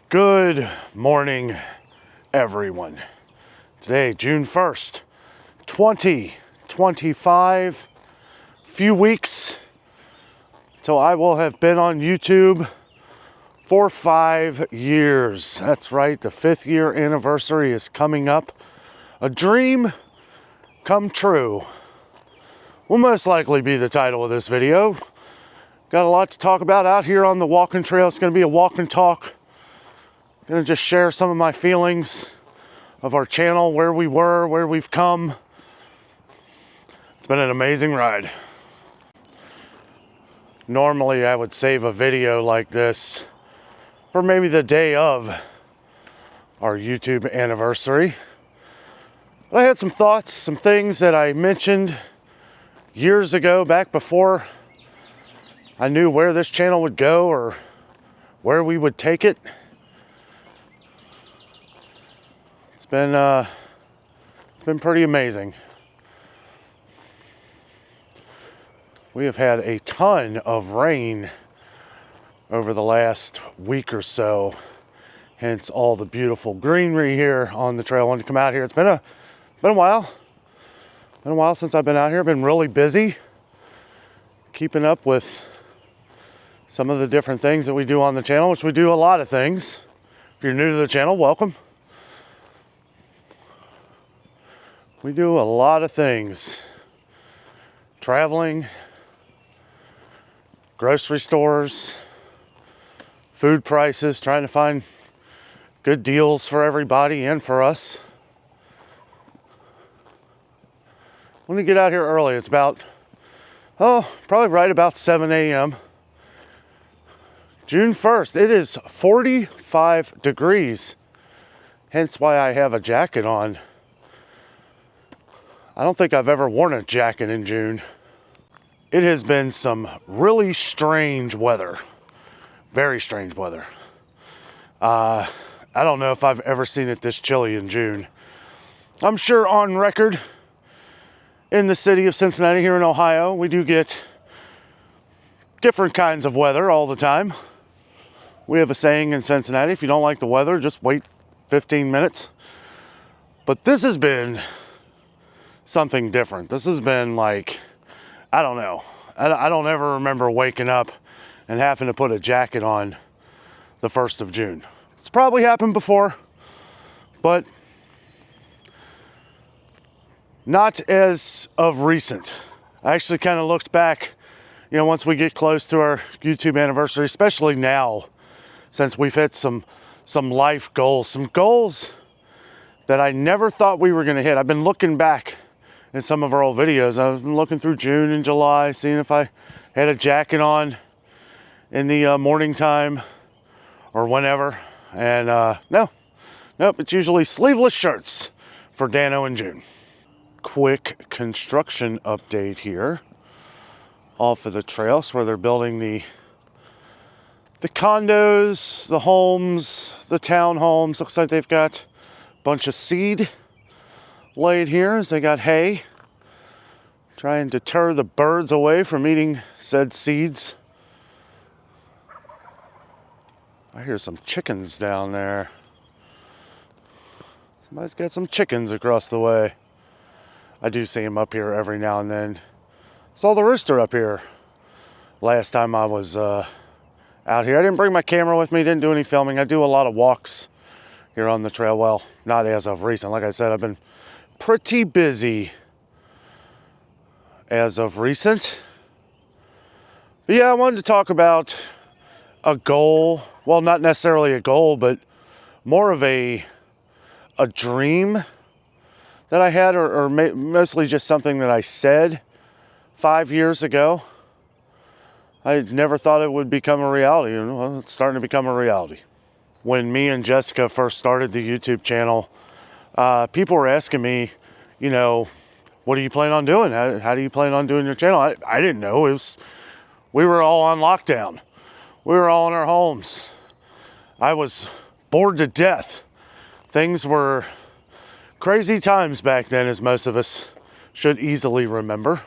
Good morning, everyone. Today, June 1st, 2025. Few weeks till I will have been on YouTube for 5 years. That's right, the 5th year anniversary is coming up. A dream come true will most likely be the title of this video. Got a lot to talk about out here on the walking trail. It's going to be a walk and talk. Going to just share some of my feelings of our channel, where we were, where we've come. It's been an amazing ride. Normally I would save a video like this for maybe the day of our YouTube anniversary. But I had some thoughts, some things that I mentioned years ago, back before I knew where this channel would go or where we would take it. It's been pretty amazing. We have had a ton of rain over the last week or so, hence all the beautiful greenery here on the trail. I wanted to come out here. It's been a while. Been a while since I've been out here. I've been really busy keeping up with some of the different things that we do on the channel, which we do a lot of things. If you're new to the channel, welcome. We do a lot of things. Traveling, grocery stores, food prices, trying to find good deals for everybody and for us. When we get out here early, it's about, probably right about 7 a.m. June 1st, it is 45 degrees, hence why I have a jacket on. I don't think I've ever worn a jacket in June. It has been some really strange weather. Very strange weather. I don't know if I've ever seen it this chilly in June. I'm sure on record in the city of Cincinnati here in Ohio, we do get different kinds of weather all the time. We have a saying in Cincinnati, if you don't like the weather, just wait 15 minutes. But this has been something different. This has been like, I don't know. I don't ever remember waking up and having to put a jacket on the 1st of June. It's probably happened before, but not as of recent. I actually kind of looked back, once we get close to our YouTube anniversary, especially now, since we've hit some life goals, some goals that I never thought we were going to hit. I've been looking back in some of our old videos. I've been looking through June and July, seeing if I had a jacket on in the morning time or whenever. And nope, it's usually sleeveless shirts for Dano in June. Quick construction update here off of the trails where they're building the condos, the homes, the townhomes. Looks like they've got a bunch of seed laid here as they got hay. Try and deter the birds away from eating said seeds. I hear some chickens down there. Somebody's got some chickens across the way. I do see them up here every now and then. Saw the rooster up here last time I was out here. I didn't bring my camera with me, didn't do any filming. I do a lot of walks here on the trail. Well, not as of recent. Like I said, I've been pretty busy as of recent. But yeah, I wanted to talk about a goal. Well, not necessarily a goal, but more of a dream that I had, or mostly just something that I said 5 years ago. I never thought it would become a reality. Well, it's starting to become a reality. When me and Jessica first started the YouTube channel, people were asking me, what do you plan on doing? How do you plan on doing your channel? I didn't know. We were all on lockdown. We were all in our homes. I was bored to death. Things were crazy times back then, as most of us should easily remember.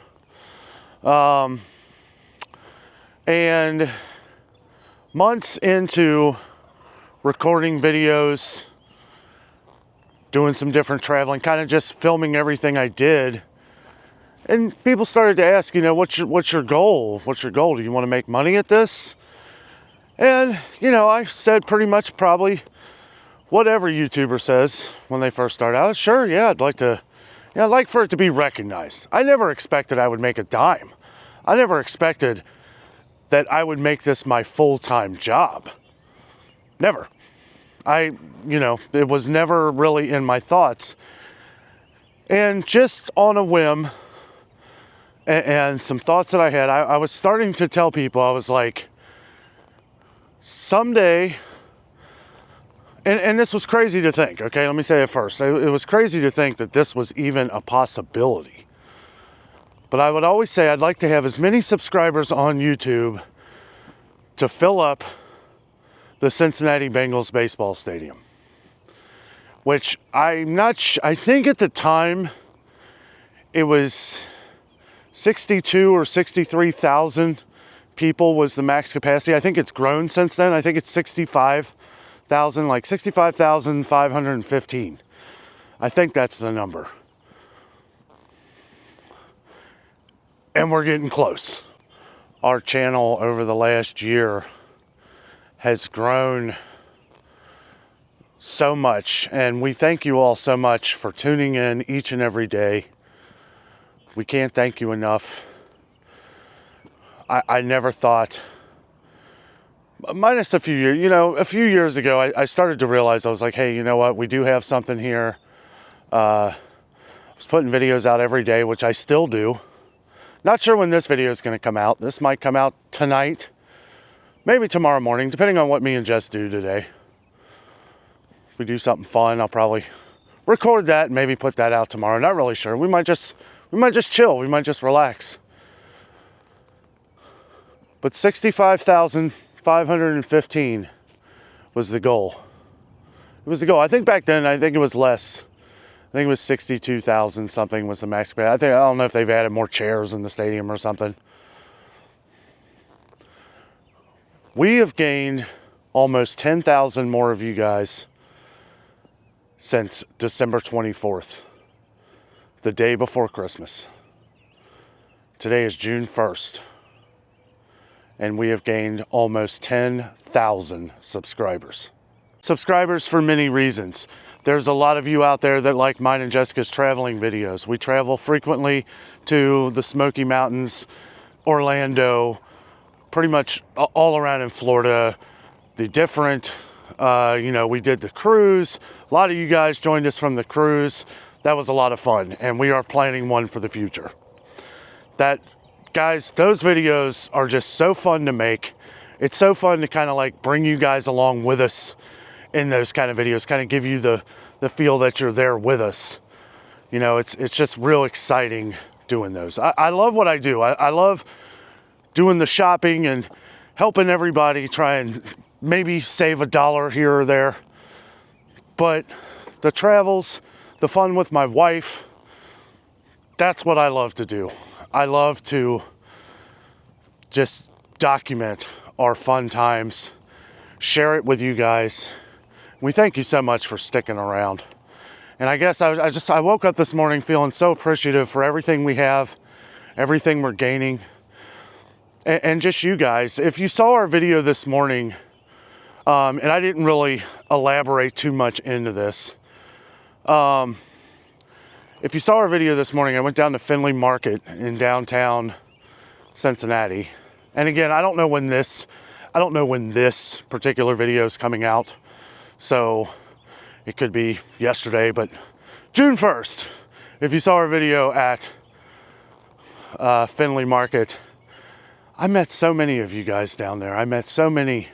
And months into recording videos, doing some different traveling, kind of just filming everything I did. And people started to ask, you know, what's your goal? What's your goal? Do you want to make money at this? And, you know, I said pretty much probably whatever YouTuber says when they first start out. Sure, yeah, I'd like for it to be recognized. I never expected I would make a dime. I never expected that I would make this my full-time job. Never. You know, it was never really in my thoughts. And just on a whim, and some thoughts that I had, I was starting to tell people, I was like, someday, and this was crazy to think, okay, let me say it first. It was crazy to think that this was even a possibility. But I would always say I'd like to have as many subscribers on YouTube to fill up the Cincinnati Bengals baseball stadium. Which I think at the time it was 62 or 63,000 people was the max capacity. I think it's grown since then. I think it's 65,000, like 65,515. I think that's the number. And we're getting close. Our channel over the last year has grown so much, and we thank you all so much for tuning in each and every day. We can't thank you enough. I never thought, minus a few years, you know, a few years ago, I started to realize, I was like, hey, you know what, we do have something here. I was putting videos out every day, which I still do. Not sure when this video is going to come out. This might come out tonight, maybe tomorrow morning, depending on what me and Jess do today. If we do something fun, I'll probably record that and maybe put that out tomorrow. Not really sure. We might just chill. We might just relax. But 65,515 was the goal. It was the goal. I think back then, I think it was less. I think it was 62,000 something was the max capacity. I don't know if they've added more chairs in the stadium or something. We have gained almost 10,000 more of you guys since December 24th, the day before Christmas. Today is June 1st. And we have gained almost 10,000 subscribers. Subscribers for many reasons. There's a lot of you out there that like mine and Jessica's traveling videos. We travel frequently to the Smoky Mountains, Orlando, pretty much all around in Florida. The different, you know, we did the cruise. A lot of you guys joined us from the cruise. That was a lot of fun, and we are planning one for the future. Guys, those videos are just so fun to make. It's so fun to kind of like bring you guys along with us in those kind of videos, kind of give you the feel that you're there with us. You know, it's just real exciting doing those. I love what I do. I love doing the shopping and helping everybody try and maybe save $1 here or there. But the travels, the fun with my wife, that's what I love to do. I love to just document our fun times, share it with you guys. We thank you so much for sticking around. And I guess I woke up this morning feeling so appreciative for everything we have, everything we're gaining, and just you guys. If you saw our video this morning, and I didn't really elaborate too much into this, if you saw our video this morning, I went down to Findlay Market in downtown Cincinnati. And again, I don't know when this particular video is coming out. So it could be yesterday, but June 1st, if you saw our video at Findlay Market, I met so many of you guys down there. I met so many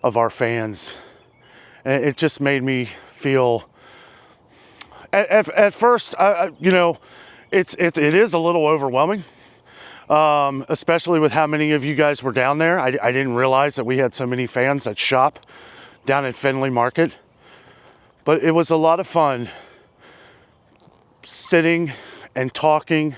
of our fans. And it just made me feel, at first, you know, it is a little overwhelming, especially with how many of you guys were down there. I didn't realize that we had so many fans that shop down at Findlay Market, but it was a lot of fun sitting and talking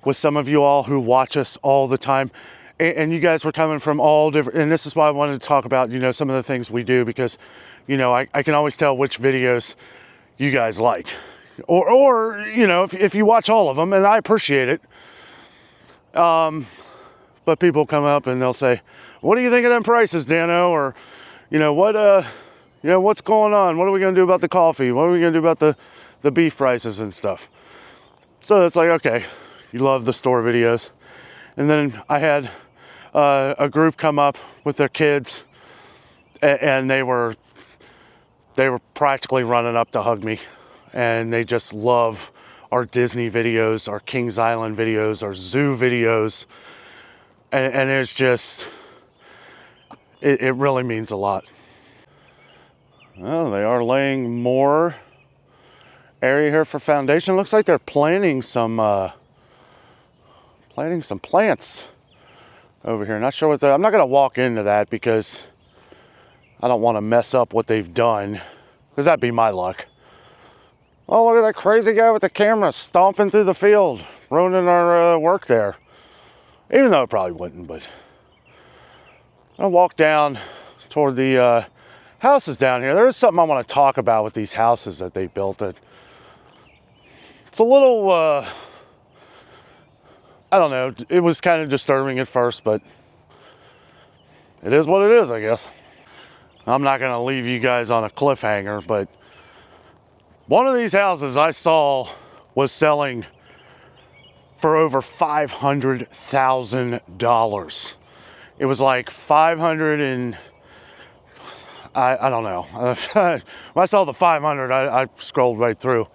with some of you all who watch us all the time. and you guys were coming from all different, and this is why I wanted to talk about, you know, some of the things we do, because, you know, I can always tell which videos you guys like, or you know, if you watch all of them, and I appreciate it. But people come up and they'll say, what do you think of them prices, Dano? Or, you know, what's going on? What are we going to do about the coffee? What are we going to do about the beef prices and stuff? So it's like, okay, you love the store videos. And then I had a group come up with their kids, and they were practically running up to hug me. And they just love our Disney videos, our Kings Island videos, our zoo videos. And it's just, it really means a lot. Well, they are laying more area here for foundation. Looks like they're planting some plants over here. Not sure what I'm not going to walk into that because I don't want to mess up what they've done, because that'd be my luck. Oh, look at that crazy guy with the camera stomping through the field, ruining our work there. Even though it probably wouldn't, but I'll walk down toward the houses down here. There is something I want to talk about with these houses that they built. It's a little, I don't know, it was kind of disturbing at first, but it is what it is, I guess. I'm not going to leave you guys on a cliffhanger, but one of these houses I saw was selling for over $500,000. It was like 500 and I don't know. When I saw the 500, I scrolled right through.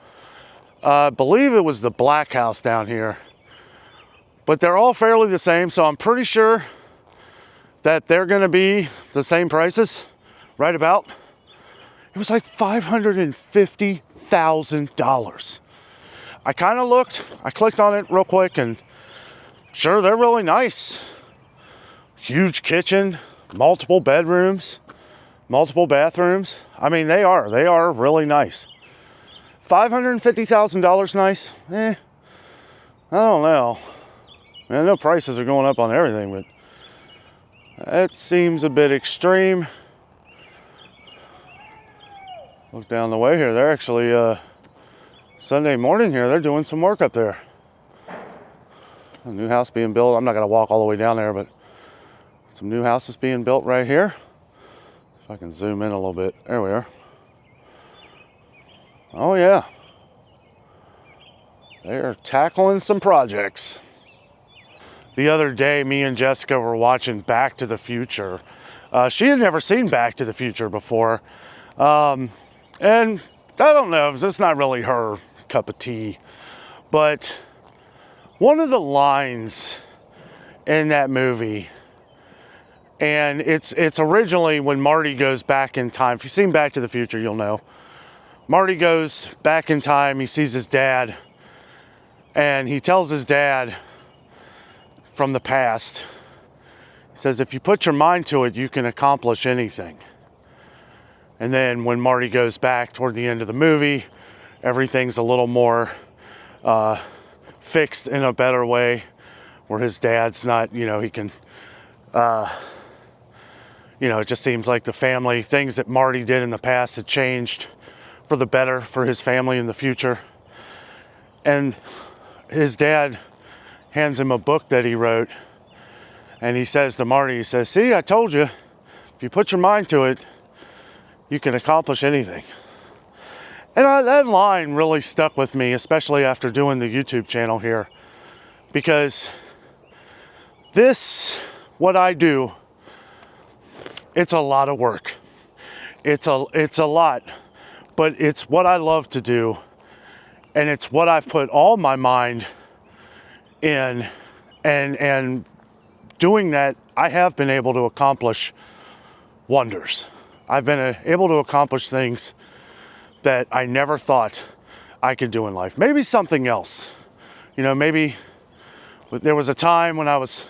I believe it was the Black House down here, but they're all fairly the same, so I'm pretty sure that they're going to be the same prices, right about. It was like $550,000. I kind of looked, I clicked on it real quick, and sure, they're really nice. Huge kitchen, multiple bedrooms, multiple bathrooms. I mean, they are really nice. $550,000 nice? I don't know. I know prices are going up on everything, but that seems a bit extreme. Look down the way here. They're actually, Sunday morning here, they're doing some work up there. A new house being built. I'm not going to walk all the way down there, but some new houses being built right here. If I can zoom in a little bit. There we are. Oh, yeah. They are tackling some projects. The other day, me and Jessica were watching Back to the Future. She had never seen Back to the Future before. And I don't know, it's not really her cup of tea. But one of the lines in that movie, and it's originally when Marty goes back in time. If you've seen Back to the Future, you'll know. Marty goes back in time, he sees his dad, and he tells his dad from the past, he says, if you put your mind to it, you can accomplish anything. And then when Marty goes back toward the end of the movie, everything's a little more fixed in a better way, where his dad's not, he can, it just seems like the family, things that Marty did in the past had changed for the better for his family in the future. And his dad hands him a book that he wrote, and he says to Marty, he says, see, I told you, if you put your mind to it, you can accomplish anything. And that line really stuck with me, especially after doing the YouTube channel here, because what I do, it's a lot of work. It's a lot, but it's what I love to do, and it's what I've put all my mind in, and doing that, I have been able to accomplish wonders. I've been able to accomplish things that I never thought I could do in life. Maybe something else. Maybe there was a time when I was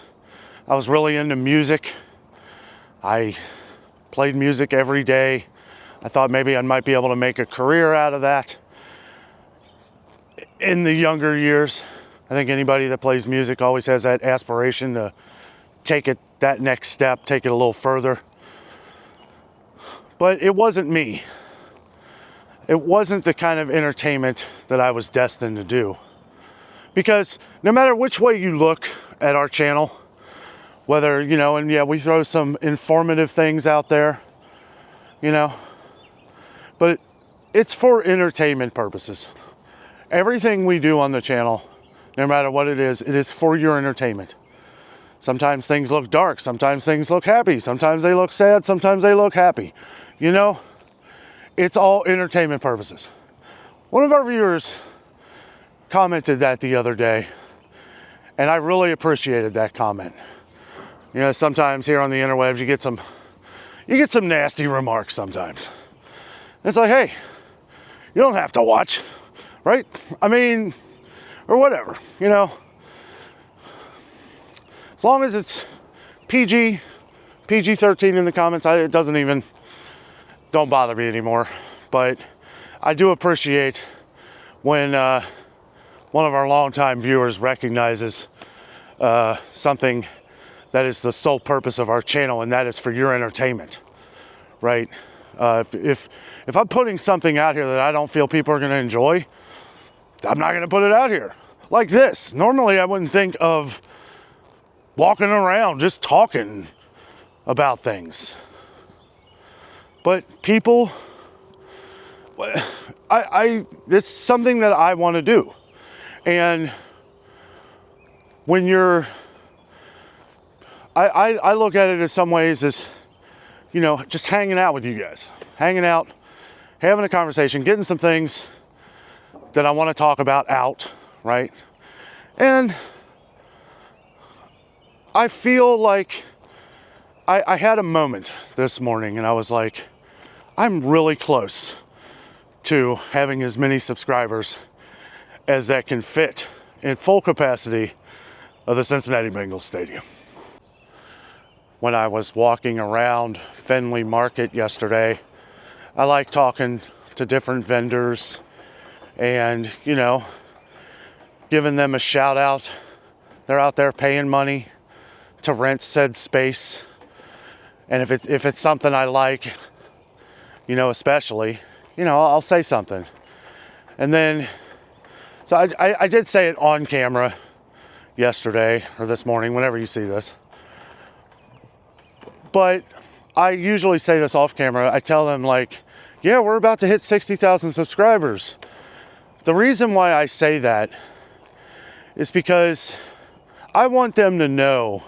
really into music. I played music every day. I thought maybe I might be able to make a career out of that. In the younger years, I think anybody that plays music always has that aspiration to take it that next step, take it a little further. But it wasn't me. It wasn't the kind of entertainment that I was destined to do. Because no matter which way you look at our channel, whether, you know, and yeah, we throw some informative things out there, you know, but it's for entertainment purposes. Everything we do on the channel, no matter what it is for your entertainment. Sometimes things look dark, sometimes things look happy, sometimes they look sad, sometimes they look happy. You know, it's all entertainment purposes. One of our viewers commented that the other day, and I really appreciated that comment. You know, sometimes here on the interwebs you get some nasty remarks sometimes. It's like, hey, you don't have to watch, right? I mean, or whatever, you know. As long as it's PG-13 in the comments, it doesn't even, don't bother me anymore. But I do appreciate when one of our longtime viewers recognizes something that is the sole purpose of our channel, and that is for your entertainment, right? If I'm putting something out here that I don't feel people are going to enjoy, I'm not going to put it out here. Like this. Normally I wouldn't think of walking around just talking about things. But people, it's something that I want to do. And when you're, I look at it in some ways as, you know, just hanging out with you guys. Hanging out, having a conversation, getting some things that I want to talk about out, right? And I feel like I had a moment this morning and I was like, I'm really close to having as many subscribers as that can fit in full capacity of the Cincinnati Bengals Stadium. When I was walking around Fenway Market yesterday, I like talking to different vendors and, you know, giving them a shout out. They're out there paying money to rent said space. And if it's something I like, you know, especially, you know, I'll say something. And then, so I did say it on camera yesterday or this morning, whenever you see this. But I usually say this off camera. I tell them like, yeah, we're about to hit 60,000 subscribers. The reason why I say that is because I want them to know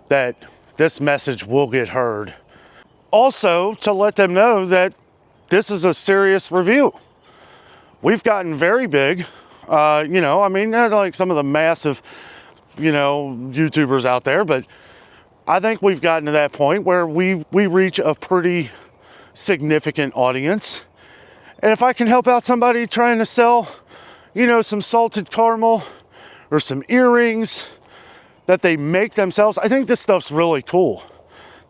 that this message will get heard. Also, to let them know that this is a serious review. We've gotten very big. You know, I mean, not like some of the massive, you know, YouTubers out there, but I think we've gotten to that point where we reach a pretty significant audience. And if I can help out somebody trying to sell, you know, some salted caramel or some earrings that they make themselves, I think this stuff's really cool.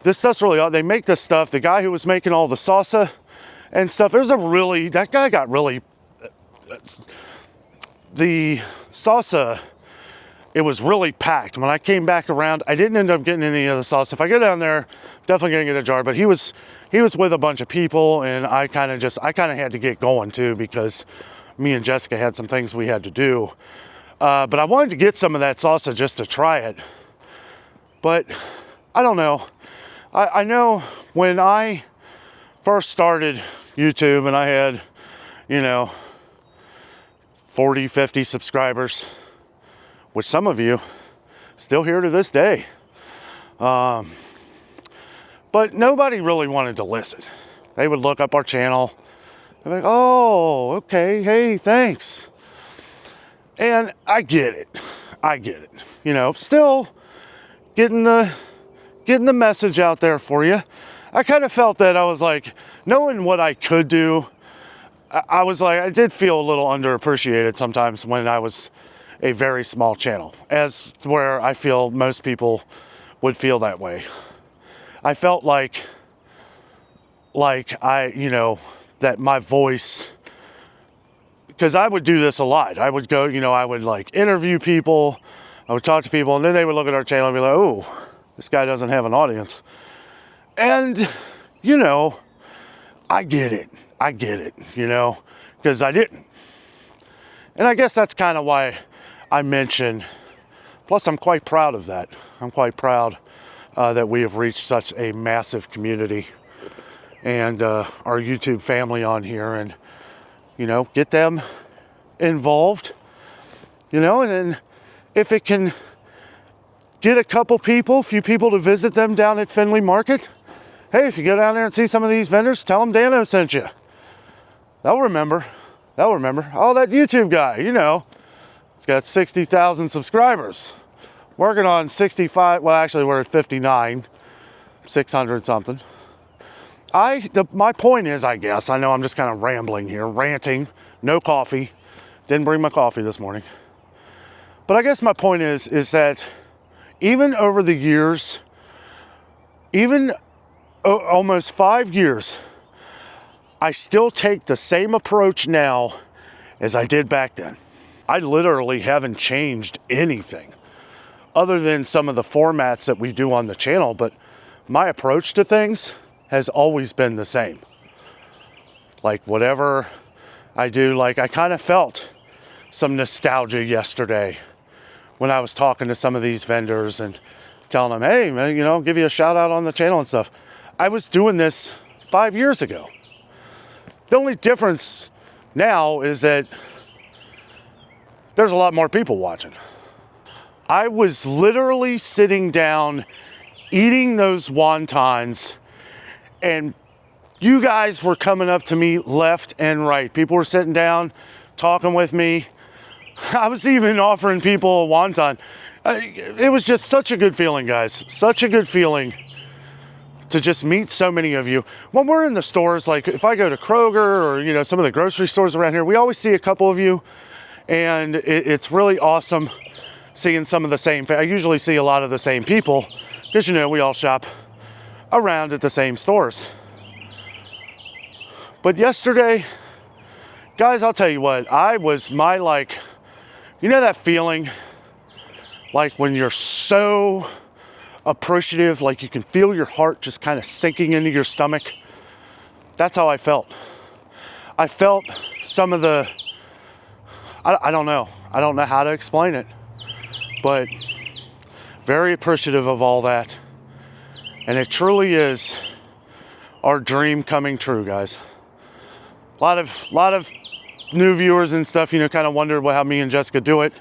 This stuff's really, they make this stuff. The guy who was making all the salsa and stuff, that guy got really, the salsa, it was really packed. When I came back around, I didn't end up getting any of the salsa. If I go down there, definitely gonna get a jar, but he was with a bunch of people, and I kind of had to get going too, because me and Jessica had some things we had to do. But I wanted to get some of that salsa just to try it. But I don't know. I know when I first started YouTube and I had, you know, 40, 50 subscribers, which some of you still here to this day. But nobody really wanted to listen. They would look up our channel. They're like, oh, okay, hey, thanks. And I get it. You know, still getting the message out there for you. I kind of felt that I was like, knowing what I could do, I was like, I did feel a little underappreciated sometimes when I was a very small channel, as where I feel most people would feel that way. I felt like I, you know, that my voice, because I would do this a lot. I would go, you know, I would like interview people, I would talk to people, and then they would look at our channel and be like, oh, This guy doesn't have an audience. And, you know, I get it, you know, because I didn't. And I guess that's kind of why I mention, plus I'm quite proud of that. I'm quite proud that we have reached such a massive community and our YouTube family on here, and, you know, get them involved, you know, and then if it can get a few people to visit them down at Findlay Market, hey, if you go down there and see some of these vendors, tell them Dano sent you. They'll remember. Oh, that YouTube guy, you know, he's got 60,000 subscribers. Working on 65, well, actually we're at 59, 600 something. My point is, I guess, I know I'm just kind of rambling here, ranting, no coffee. Didn't bring my coffee this morning. But I guess my point is that even over the years, even almost 5 years, I still take the same approach now as I did back then. I literally haven't changed anything other than some of the formats that we do on the channel, but my approach to things has always been the same. Like whatever I do, like I kind of felt some nostalgia yesterday when I was talking to some of these vendors and telling them, hey, man, you know, give you a shout out on the channel and stuff. I was doing this 5 years ago. The only difference now is that there's a lot more people watching. I was literally sitting down, eating those wontons, and you guys were coming up to me left and right. People were sitting down, talking with me. I was even offering people a wonton. It was just such a good feeling, guys. Such a good feeling to just meet so many of you. When we're in the stores, like if I go to Kroger or, you know, some of the grocery stores around here, we always see a couple of you, and it's really awesome seeing some of the same. I usually see a lot of the same people because, you know, we all shop around at the same stores. But yesterday, guys, I'll tell you what, you know that feeling like when you're so appreciative, like you can feel your heart just kind of sinking into your stomach? That's how I felt. I felt some of the, I don't know how to explain it, but very appreciative of all that. And it truly is our dream coming true, guys. A lot of new viewers and stuff, you know, kind of wondered how me and Jessica do it.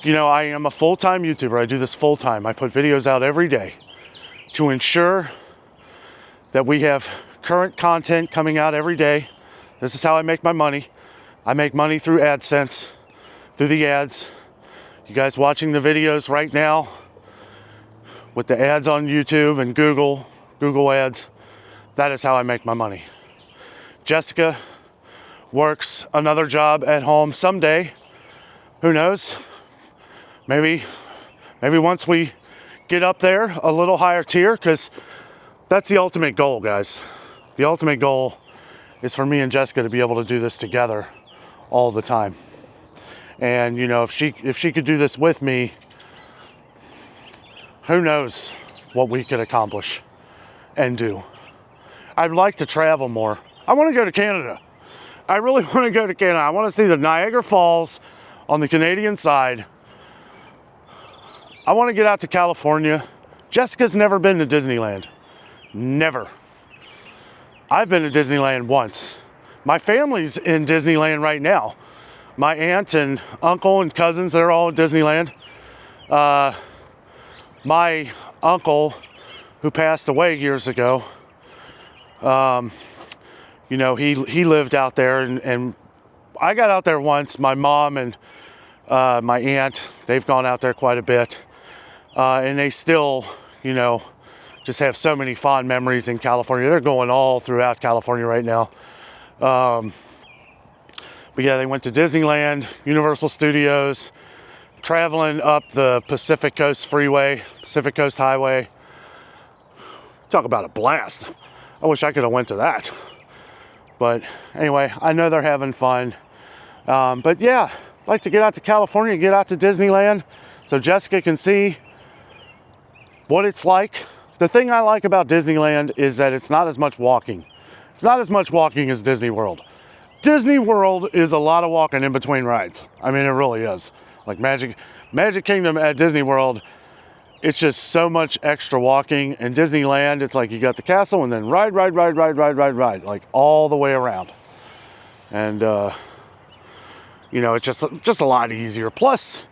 You know, I am a full-time YouTuber. I do this full-time. I put videos out every day to ensure that we have current content coming out every day. This is how I make my money. I make money through AdSense, through the ads. You guys watching the videos right now with the ads on YouTube and Google ads, that is how I make my money. Jessica works another job at home someday. Who knows? Maybe once we get up there a little higher tier, because that's the ultimate goal, guys. The ultimate goal is for me and Jessica to be able to do this together all the time. And, you know, if she could do this with me, who knows what we could accomplish and do. I'd like to travel more. I want to go to Canada. I really want to go to Canada. I want to see the Niagara Falls on the Canadian side. I want to get out to California. Jessica's never been to Disneyland. Never. I've been to Disneyland once. My family's in Disneyland right now. My aunt and uncle and cousins, they're all at Disneyland. My uncle, who passed away years ago, you know, he lived out there, and I got out there once. My mom and my aunt, they've gone out there quite a bit. And they still, you know, just have so many fond memories in California. They're going all throughout California right now. But yeah, they went to Disneyland, Universal Studios, traveling up the Pacific Coast Freeway, Pacific Coast Highway. Talk about a blast. I wish I could have went to that. But anyway, I know they're having fun. But yeah, I'd like to get out to California, get out to Disneyland, so Jessica can see what it's like. The thing I like about Disneyland is that it's not as much walking. It's not as much walking as Disney World. Disney World is a lot of walking in between rides. I mean, it really is. Like Magic Kingdom at Disney World, it's just so much extra walking. In Disneyland, it's like you got the castle and then ride, like all the way around. And, you know, it's just a lot easier. Plus,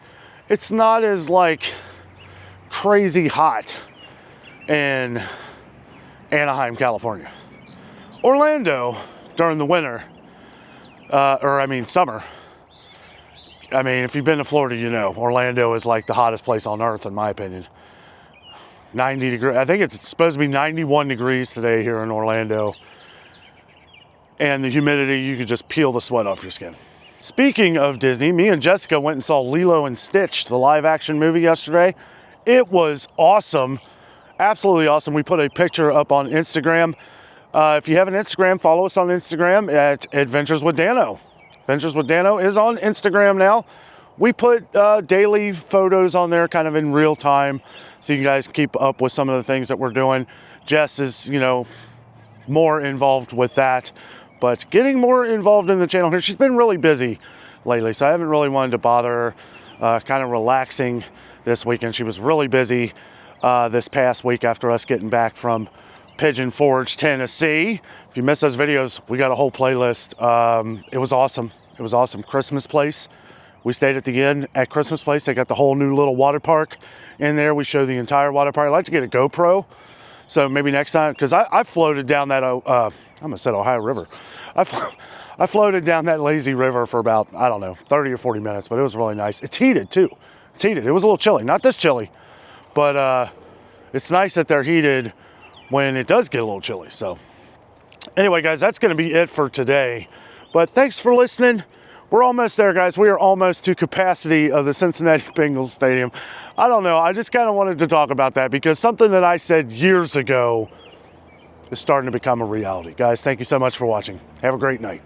it's not as like crazy hot in Anaheim, California. Orlando during the winter, summer. I mean, if you've been to Florida, you know, Orlando is like the hottest place on earth, in my opinion. 90 degrees. I think it's supposed to be 91 degrees today here in Orlando. And the humidity, you could just peel the sweat off your skin. Speaking of Disney, me and Jessica went and saw Lilo and Stitch, the live action movie yesterday. It was awesome. Absolutely awesome. We put a picture up on Instagram. If you have an Instagram, follow us on Instagram at Adventures with Dano. Adventures with Dano is on Instagram now. We put daily photos on there kind of in real time so you guys keep up with some of the things that we're doing. Jess is, you know, more involved with that, but getting more involved in the channel here. She's been really busy lately, so I haven't really wanted to bother her, kind of relaxing this weekend. She was really busy this past week after us getting back from Pigeon Forge, Tennessee. If you missed those videos, we got a whole playlist. It was awesome. It was awesome. Christmas Place. We stayed at the inn at Christmas Place. They got the whole new little water park in there. We show the entire water park. I like to get a GoPro. So maybe next time, because I floated down that, I almost said Ohio River. I floated down that lazy river for about, I don't know, 30 or 40 minutes, but it was really nice. It's heated too. It's heated. It was a little chilly. Not this chilly, but it's nice that they're heated when it does get a little chilly. So anyway, guys, that's going to be it for today. But thanks for listening. We're almost there, guys. We are almost to capacity of the Cincinnati Bengals Stadium. I don't know. I just kind of wanted to talk about that because something that I said years ago is starting to become a reality. Guys, thank you so much for watching. Have a great night.